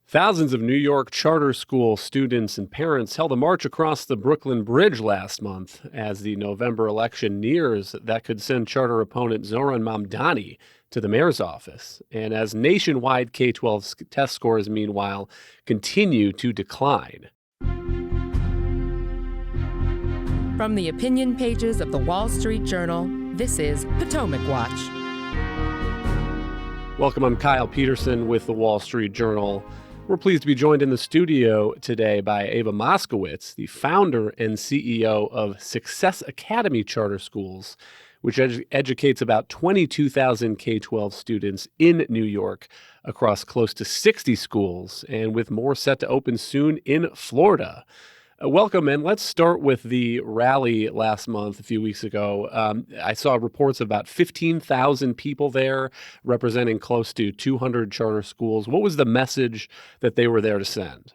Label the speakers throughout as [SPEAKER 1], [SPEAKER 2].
[SPEAKER 1] Thousands of New York charter school students and parents held a march across the Brooklyn Bridge last month as the November election nears that could send charter opponent Zohran Mamdani to the mayor's office. And as nationwide K-12 test scores, meanwhile, continue to decline.
[SPEAKER 2] From the opinion pages of the Wall Street Journal, this is Potomac Watch.
[SPEAKER 1] Welcome, I'm Kyle Peterson with the Wall Street Journal. We're pleased to be joined in the studio today by Ava Moskowitz, the founder and CEO of Success Academy Charter Schools, which educates about 22,000 K-12 students in New York across close to 60 schools, and with more set to open soon in Florida. Welcome, and let's start with the rally last month, a few weeks ago. I saw reports of about 15,000 people there, representing close to 200 charter schools. What was the message that they were there to send?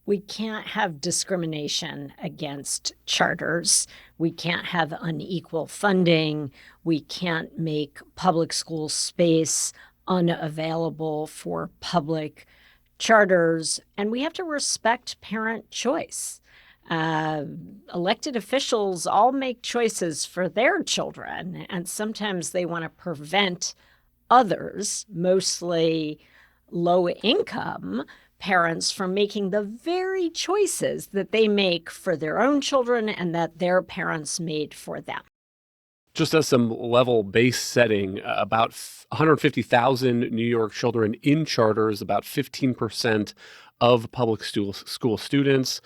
[SPEAKER 3] We can't have discrimination against charters. We can't have unequal funding. We can't make public school space unavailable for public charters, and we have to respect parent choice. Elected officials all make choices for their children, and sometimes they want to prevent others, mostly low-income parents, from making the very choices that they make for their own children and that their parents made for them.
[SPEAKER 1] Just as some level base setting, about 150,000 New York children in charters, about 15% of public school students.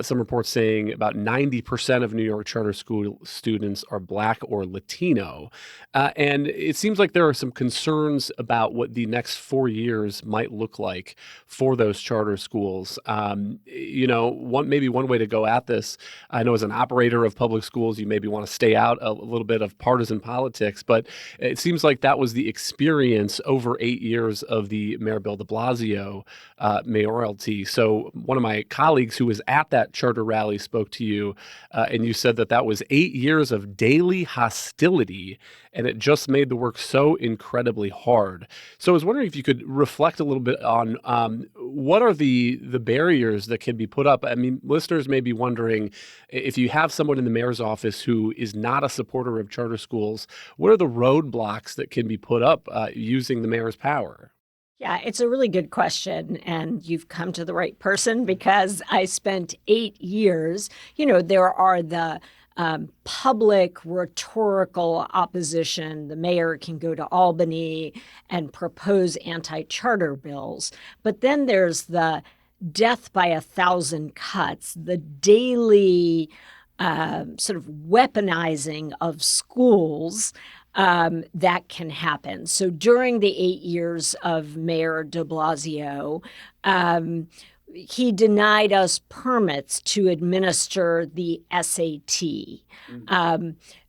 [SPEAKER 1] Some reports saying about 90% of New York charter school students are Black or Latino. And it seems like there are some concerns about what the next 4 years might look like for those charter schools. Maybe one way to go at this, I know as an operator of public schools, you maybe want to stay out a little bit of partisan politics, but it seems like that was the experience over 8 years of the Mayor Bill de Blasio mayoralty. So one of my colleagues who was at that charter rally spoke to you, and you said that was 8 years of daily hostility, and it just made the work so incredibly hard. So I was wondering if you could reflect a little bit on what are the barriers that can be put up. I mean, listeners may be wondering, if you have someone in the mayor's office who is not a supporter of charter schools, what are the roadblocks that can be put up using the mayor's power?
[SPEAKER 3] Yeah, it's a really good question, and you've come to the right person because I spent 8 years. There are the public rhetorical opposition. The mayor can go to Albany and propose anti-charter bills. But then there's the death by 1,000 cuts, the daily sort of weaponizing of schools that can happen. So during the 8 years of Mayor de Blasio, he denied us permits to administer the SAT.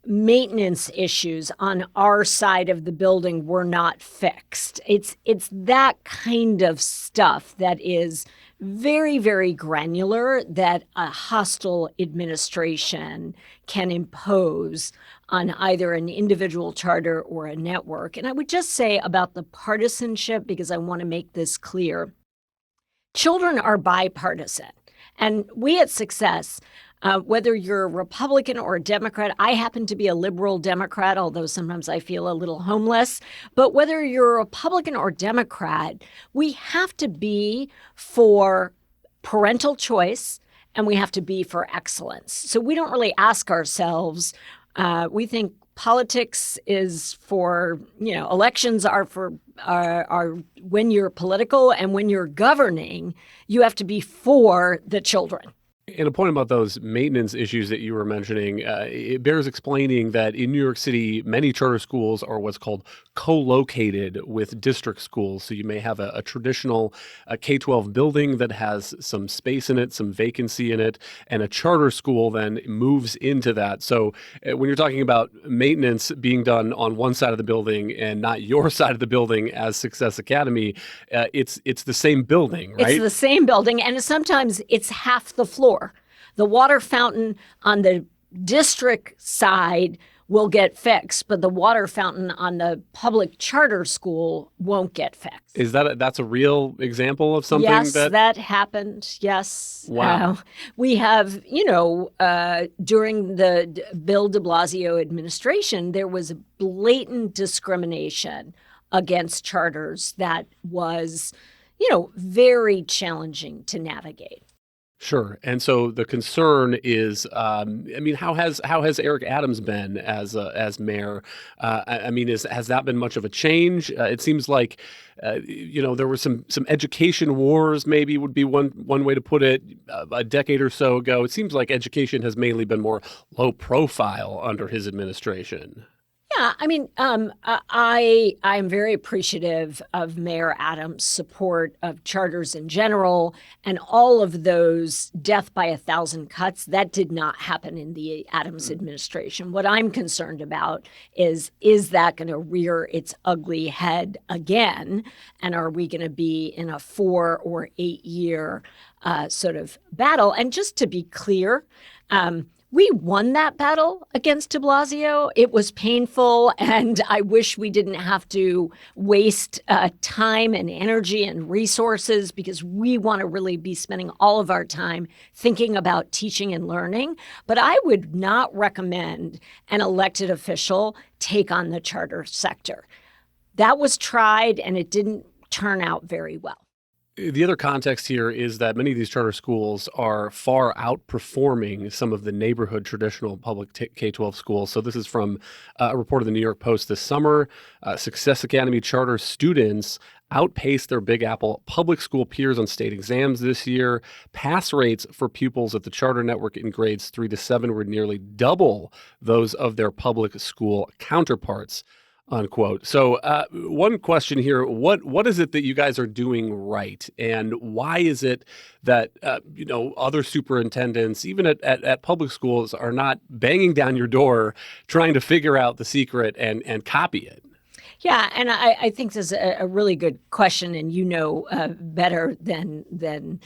[SPEAKER 3] Maintenance issues on our side of the building were not fixed. It's that kind of stuff that is very, very granular that a hostile administration can impose on either an individual charter or a network. And I would just say about the partisanship, because I want to make this clear, children are bipartisan. And we at Success, whether you're a Republican or a Democrat, I happen to be a liberal Democrat, although sometimes I feel a little homeless. But whether you're a Republican or Democrat, we have to be for parental choice and we have to be for excellence. So we don't really ask ourselves, we think politics is for, elections are for are when you're political, and when you're governing, you have to be for the children.
[SPEAKER 1] And a point about those maintenance issues that you were mentioning, it bears explaining that in New York City, many charter schools are what's called co-located with district schools. So you may have a traditional K-12 building that has some space in it, some vacancy in it, and a charter school then moves into that. So when you're talking about maintenance being done on one side of the building and not your side of the building as Success Academy, it's the same building, right?
[SPEAKER 3] It's the same building, and sometimes it's half the floor. The water fountain on the district side will get fixed, but the water fountain on the public charter school won't get fixed.
[SPEAKER 1] Is that's a real example of something
[SPEAKER 3] Yes,
[SPEAKER 1] that?
[SPEAKER 3] that happened. Yes.
[SPEAKER 1] Wow.
[SPEAKER 3] We have, during the Bill de Blasio administration, there was blatant discrimination against charters that was, very challenging to navigate.
[SPEAKER 1] Sure. And so the concern is, how has Eric Adams been as mayor? Has that been much of a change? It seems like, there were some education wars, maybe would be one way to put it, a decade or so ago. It seems like education has mainly been more low profile under his administration.
[SPEAKER 3] Yeah, I'm very appreciative of Mayor Adams' support of charters in general, and all of those death by 1,000 cuts. That did not happen in the Adams administration. What I'm concerned about is that going to rear its ugly head again, and are we going to be in a 4 or 8 year sort of battle? And just to be clear, we won that battle against de Blasio. It was painful, and I wish we didn't have to waste time and energy and resources, because we want to really be spending all of our time thinking about teaching and learning. But I would not recommend an elected official take on the charter sector. That was tried, and it didn't turn out very well.
[SPEAKER 1] The other context here is that many of these charter schools are far outperforming some of the neighborhood traditional public K-12 schools. So this is from a report of the New York Post this summer. Success Academy charter students outpaced their Big Apple public school peers on state exams this year. Pass rates for pupils at the charter network in grades 3 to 7 were nearly double those of their public school counterparts. Unquote. So one question here, what is it that you guys are doing right? And why is it that, other superintendents, even at public schools, are not banging down your door trying to figure out the secret and copy it?
[SPEAKER 3] Yeah, and I think this is a really good question, and better than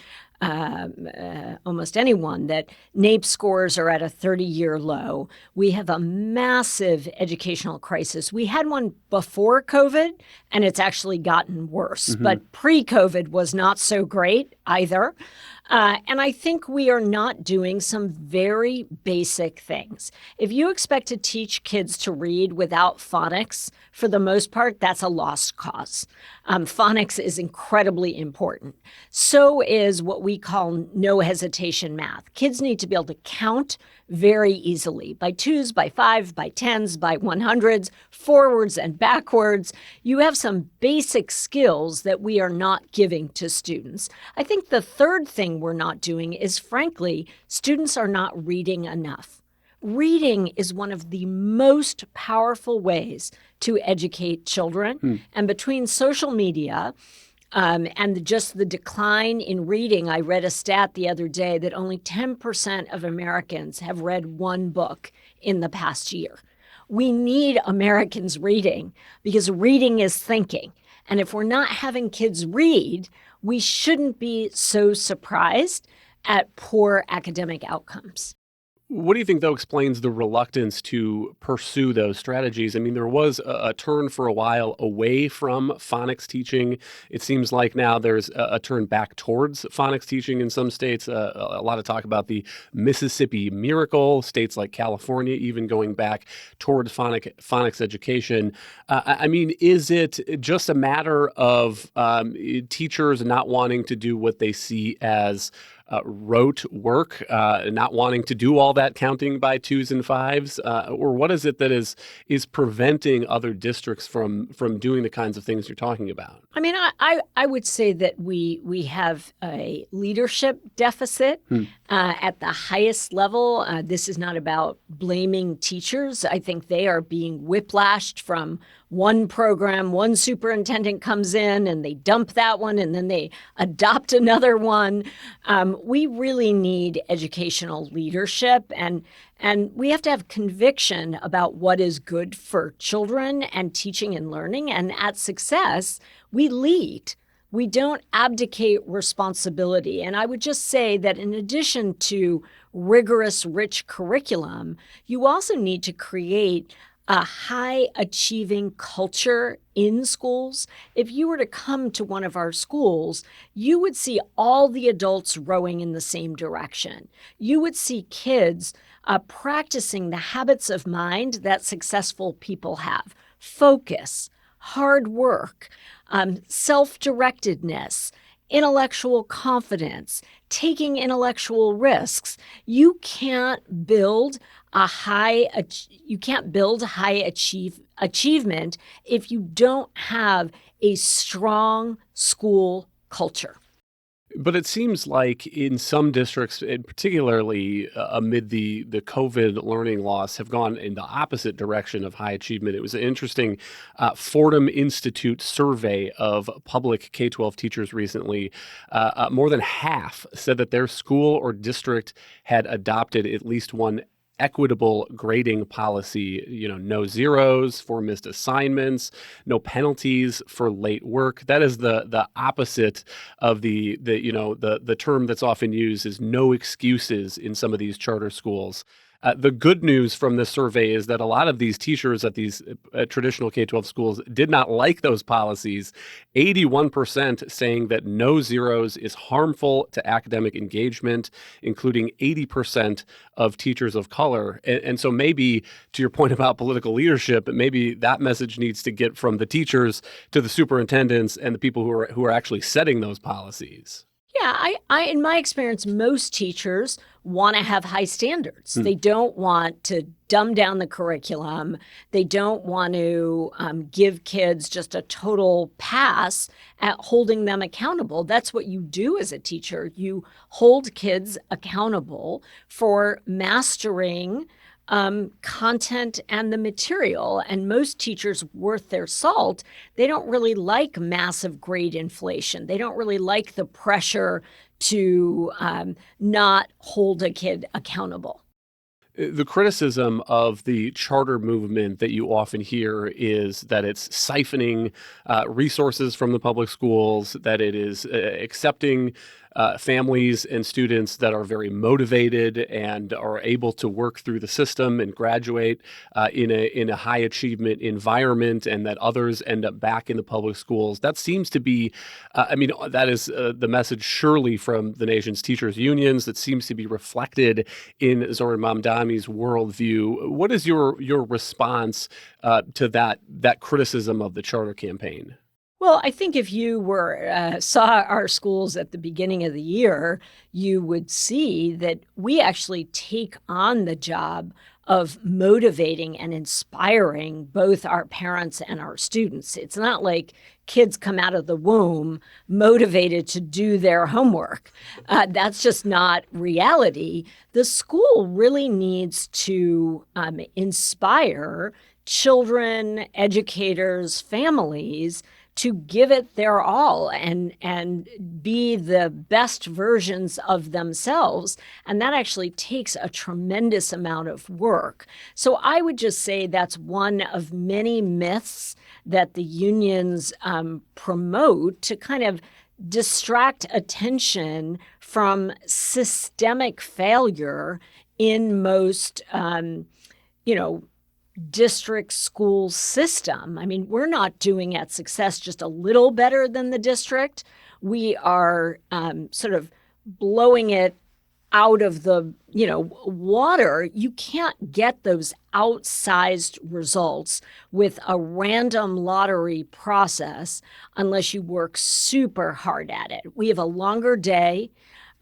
[SPEAKER 3] almost anyone that NAEP scores are at a 30-year low. We have a massive educational crisis. We had one before COVID, and it's actually gotten worse. Mm-hmm. But pre-COVID was not so great either. And I think we are not doing some very basic things. If you expect to teach kids to read without phonics, for the most part, that's a lost cause. Phonics is incredibly important. So is what we call no hesitation math. Kids need to be able to count very easily by 2s, by 5s, by 10s, by 100s, forwards and backwards. You have some basic skills that we are not giving to students. I think the third thing we're not doing is, frankly, students are not reading enough. Reading is one of the most powerful ways to educate children. And between social media and just the decline in reading, I read a stat the other day that only 10% of Americans have read one book in the past year. We need Americans reading, because reading is thinking. And if we're not having kids read, we shouldn't be so surprised at poor academic outcomes.
[SPEAKER 1] What do you think, though, explains the reluctance to pursue those strategies? I mean, there was a turn for a while away from phonics teaching. It seems like now there's a turn back towards phonics teaching in some states. A lot of talk about the Mississippi miracle, states like California even going back towards phonics education. Is it just a matter of teachers not wanting to do what they see as rote work, not wanting to do all that counting by 2s and 5s, or what is it that is preventing other districts from doing the kinds of things you're talking about?
[SPEAKER 3] I mean, I would say that we have a leadership deficit at the highest level. This is not about blaming teachers. I think they are being whiplashed from one program. One superintendent comes in and they dump that one, and then they adopt another one. We really need educational leadership, and we have to have conviction about what is good for children and teaching and learning. And at Success, we lead. we don't abdicate responsibility. And I would just say that in addition to rigorous, rich curriculum, you also need to create a high achieving culture in schools. If you were to come to one of our schools, you would see all the adults rowing in the same direction. You would see kids practicing the habits of mind that successful people have: focus, hard work, self-directedness, intellectual confidence, taking intellectual risks. You can't build achievement if you don't have a strong school culture.
[SPEAKER 1] But it seems like in some districts, and particularly amid the COVID learning loss, have gone in the opposite direction of high achievement. It was an interesting Fordham Institute survey of public K-12 teachers recently. More than half said that their school or district had adopted at least one equitable grading policy. No zeros for missed assignments, no penalties for late work. That is the opposite of the term that's often used is no excuses in some of these charter schools. The good news from this survey is that a lot of these teachers at these traditional K-12 schools did not like those policies. 81% saying that no zeros is harmful to academic engagement, including 80% of teachers of color. And so maybe, to your point about political leadership, maybe that message needs to get from the teachers to the superintendents and the people who are actually setting those policies.
[SPEAKER 3] Yeah, I in my experience, most teachers want to have high standards. They don't want to dumb down the curriculum. They don't want to give kids just a total pass at holding them accountable. That's what you do as a teacher. You hold kids accountable for mastering content and the material. And most teachers worth their salt, they don't really like massive grade inflation. They don't really like the pressure to not hold a kid accountable.
[SPEAKER 1] The criticism of the charter movement that you often hear is that it's siphoning resources from the public schools, that it is accepting families and students that are very motivated and are able to work through the system and graduate in a high achievement environment, and that others end up back in the public schools. That seems to be, that is the message surely from the nation's teachers unions. That seems to be reflected in Zohran Mamdani's worldview. What is your response to that criticism of the charter campaign?
[SPEAKER 3] Well, I think if you saw our schools at the beginning of the year, you would see that we actually take on the job of motivating and inspiring both our parents and our students. It's not like kids come out of the womb motivated to do their homework. That's just not reality. The school really needs to inspire children, educators, families to give it their all and be the best versions of themselves. And that actually takes a tremendous amount of work. So I would just say that's one of many myths that the unions promote to kind of distract attention from systemic failure in most, district school system. I mean, we're not doing at Success just a little better than the district. We are sort of blowing it out of the water. You can't get those outsized results with a random lottery process unless you work super hard at it. We have a longer day.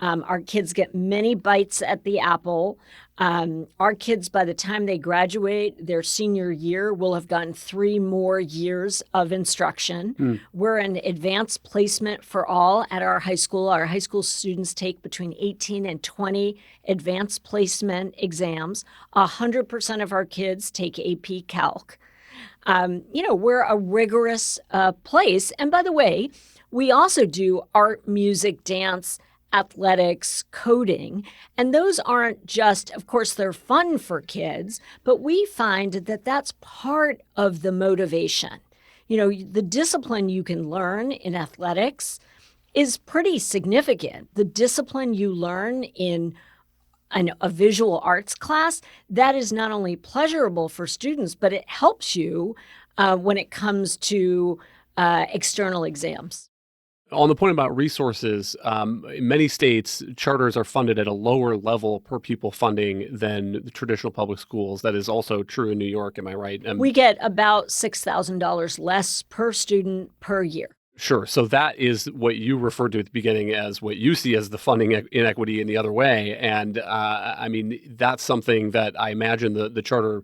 [SPEAKER 3] Our kids get many bites at the apple. Our kids, by the time they graduate their senior year, will have gotten 3 more years of instruction. We're an advanced placement for all at our high school. Our high school students take between 18 and 20 advanced placement exams. 100% of our kids take AP Calc. We're a rigorous place. And by the way, we also do art, music, dance, athletics, coding. And those aren't just, of course, they're fun for kids, but we find that that's part of the motivation. The discipline you can learn in athletics is pretty significant. The discipline you learn in a visual arts class, that is not only pleasurable for students, but it helps you when it comes to external exams.
[SPEAKER 1] On the point about resources, in many states, charters are funded at a lower level per pupil funding than the traditional public schools. That is also true in New York. Am I right?
[SPEAKER 3] We get about $6,000 less per student per year.
[SPEAKER 1] Sure. So that is what you referred to at the beginning as what you see as the funding inequity in the other way. And that's something that I imagine the charter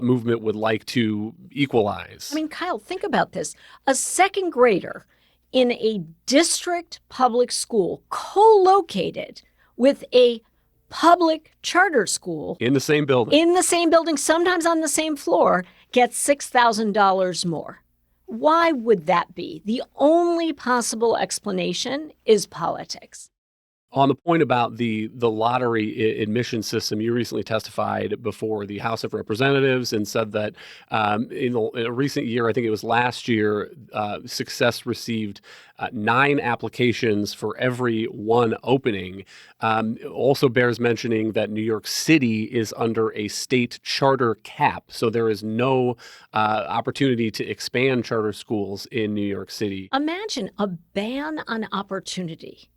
[SPEAKER 1] movement would like to equalize.
[SPEAKER 3] Kyle, think about this. A second grader in a district public school co-located with a public charter school
[SPEAKER 1] in the same building,
[SPEAKER 3] sometimes on the same floor, gets $6,000 more. Why would that be? The only possible explanation is politics.
[SPEAKER 1] On the point about the lottery admission system, you recently testified before the House of Representatives and said that in a recent year, I think it was last year, Success received 9 applications for every 1 opening. Also bears mentioning that New York City is under a state charter cap, so there is no opportunity to expand charter schools in New York City.
[SPEAKER 3] Imagine a ban on opportunity.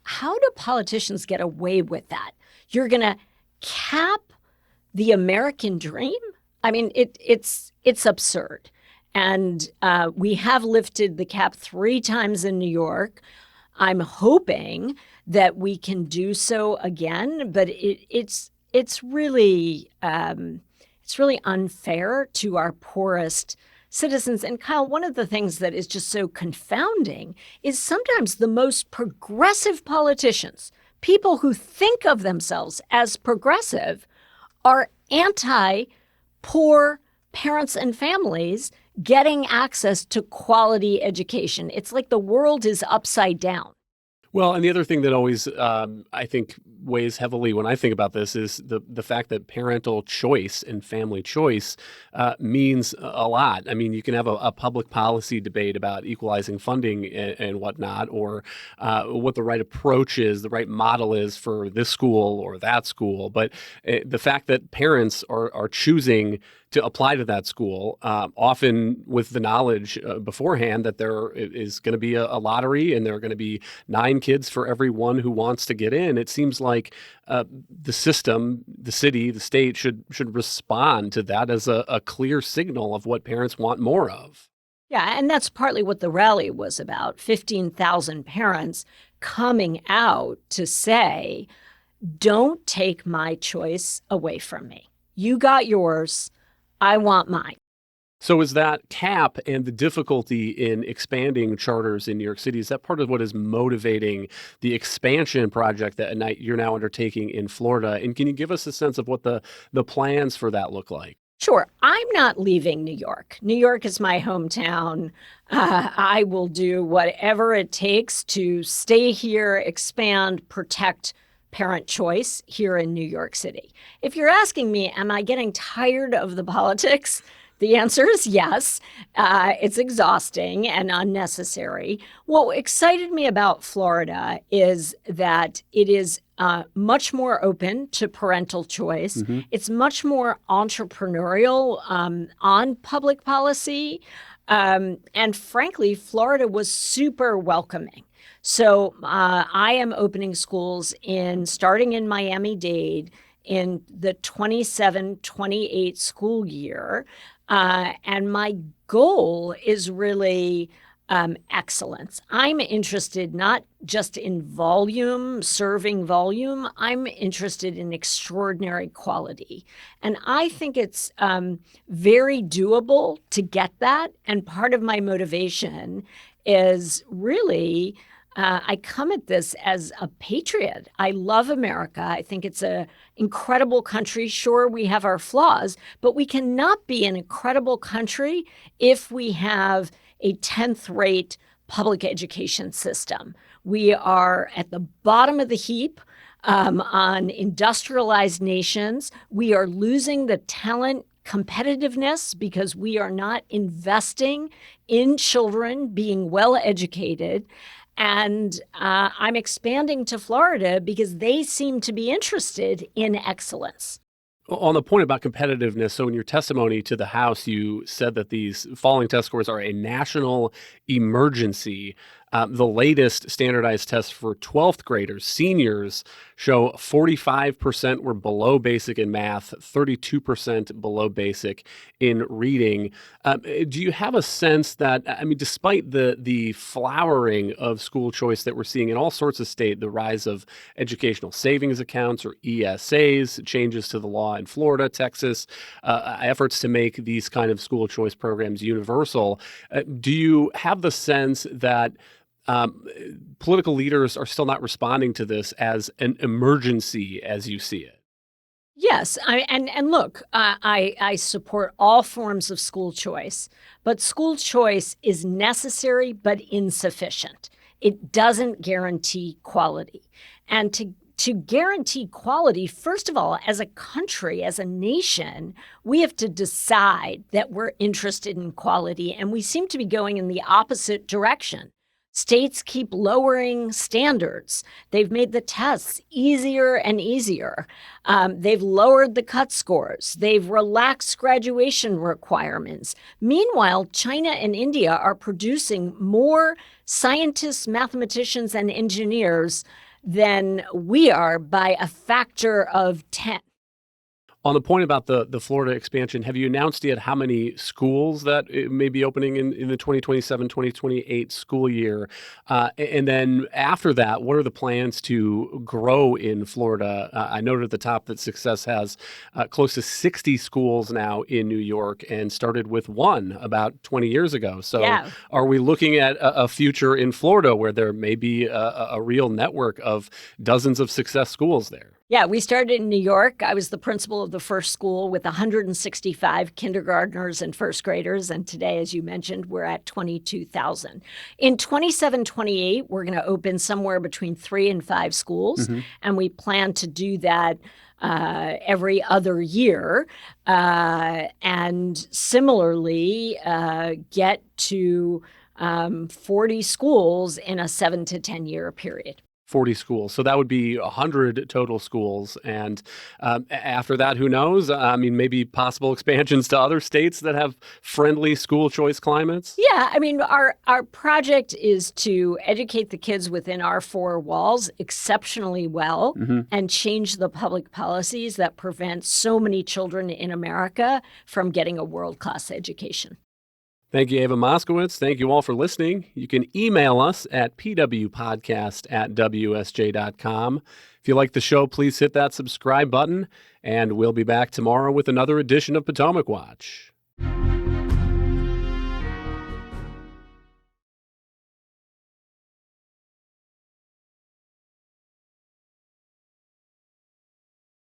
[SPEAKER 3] How do politicians get away with that? You're going to cap the American dream? It's absurd. And we have lifted the cap 3 times in New York. I'm hoping that we can do so again, but it's really unfair to our poorest citizens. And Kyle, one of the things that is just so confounding is sometimes the most progressive politicians, people who think of themselves as progressive, are anti-poor parents and families getting access to quality education. It's like the world is upside down.
[SPEAKER 1] Well, and the other thing that always, I think, weighs heavily when I think about this is the fact that parental choice and family choice means a lot. You can have a public policy debate about equalizing funding and whatnot, or what the right approach is, the right model is for this school or that school. But the fact that parents are choosing to apply to that school, often with the knowledge beforehand that there is going to be a lottery and there are going to be 9 kids for every 1 who wants to get in. It seems like the system, the city, the state should respond to that as a clear signal of what parents want more of.
[SPEAKER 3] Yeah, and that's partly what the rally was about. 15,000 parents coming out to say, don't take my choice away from me. You got yours. I want mine.
[SPEAKER 1] So is that cap and the difficulty in expanding charters in New York City, is that part of what is motivating the expansion project that you're now undertaking in Florida? And can you give us a sense of what the plans for that look like?
[SPEAKER 3] Sure. I'm not leaving New York. New York is my hometown. I will do whatever it takes to stay here, expand, protect parent choice here in New York City. If you're asking me, am I getting tired of the politics? The answer is yes. It's exhausting and unnecessary. What excited me about Florida is that it is much more open to parental choice. Mm-hmm. It's much more entrepreneurial on public policy. And frankly, Florida was super welcoming. So I am opening schools starting in Miami-Dade in the 27-28 school year. And my goal is really excellence. I'm interested not just in volume, serving volume. I'm interested in extraordinary quality. And I think it's very doable to get that. And part of my motivation is really I come at this as a patriot. I love America. I think it's an incredible country. Sure, we have our flaws, but we cannot be an incredible country if we have a 10th-rate public education system. We are at the bottom of the heap on industrialized nations. We are losing the talent competitiveness because we are not investing in children being well educated. And I'm expanding to Florida because they seem to be interested in excellence.
[SPEAKER 1] On the point about competitiveness, so in your testimony to the House, you said that these falling test scores are a national emergency. The latest standardized tests for 12th graders, seniors, show 45% were below basic in math, 32% below basic in reading. Do you have a sense that, despite the flowering of school choice that we're seeing in all sorts of states, the rise of educational savings accounts or ESAs, changes to the law in Florida, Texas, efforts to make these kind of school choice programs universal, do you have the sense that political leaders are still not responding to this as an emergency as you see it?
[SPEAKER 3] Yes, and look, I support all forms of school choice, but school choice is necessary but insufficient. It doesn't guarantee quality. And to guarantee quality, first of all, as a country, as a nation, we have to decide that we're interested in quality, and we seem to be going in the opposite direction. States keep lowering standards. They've made the tests easier and easier. They've lowered the cut scores. They've relaxed graduation requirements. Meanwhile, China and India are producing more scientists, mathematicians, and engineers than we are by a factor of 10.
[SPEAKER 1] On the point about the Florida expansion, have you announced yet how many schools that it may be opening in the 2027-2028 school year? And then after that, what are the plans to grow in Florida? I noted at the top that Success has close to 60 schools now in New York and started with one about 20 years ago. So
[SPEAKER 3] Yeah.
[SPEAKER 1] Are we looking at a future in Florida where there may be a real network of dozens of Success schools there?
[SPEAKER 3] Yeah, we started in New York. I was the principal of the first school with 165 kindergartners and first graders. And today, as you mentioned, we're at 22,000. In 27-28, we're going to open somewhere between 3 and 5 schools. Mm-hmm. And we plan to do that every other year. And similarly, get to 40 schools in a 7 to 10 year period.
[SPEAKER 1] 40 schools. So that would be 100 total schools. And after that, who knows? Maybe possible expansions to other states that have friendly school choice climates?
[SPEAKER 3] Yeah, our project is to educate the kids within our 4 walls exceptionally well, mm-hmm. and change the public policies that prevent so many children in America from getting a world-class education.
[SPEAKER 1] Thank you, Ava Moskowitz. Thank you all for listening. You can email us at pwpodcast@wsj.com. If you like the show, please hit that subscribe button, and we'll be back tomorrow with another edition of Potomac Watch.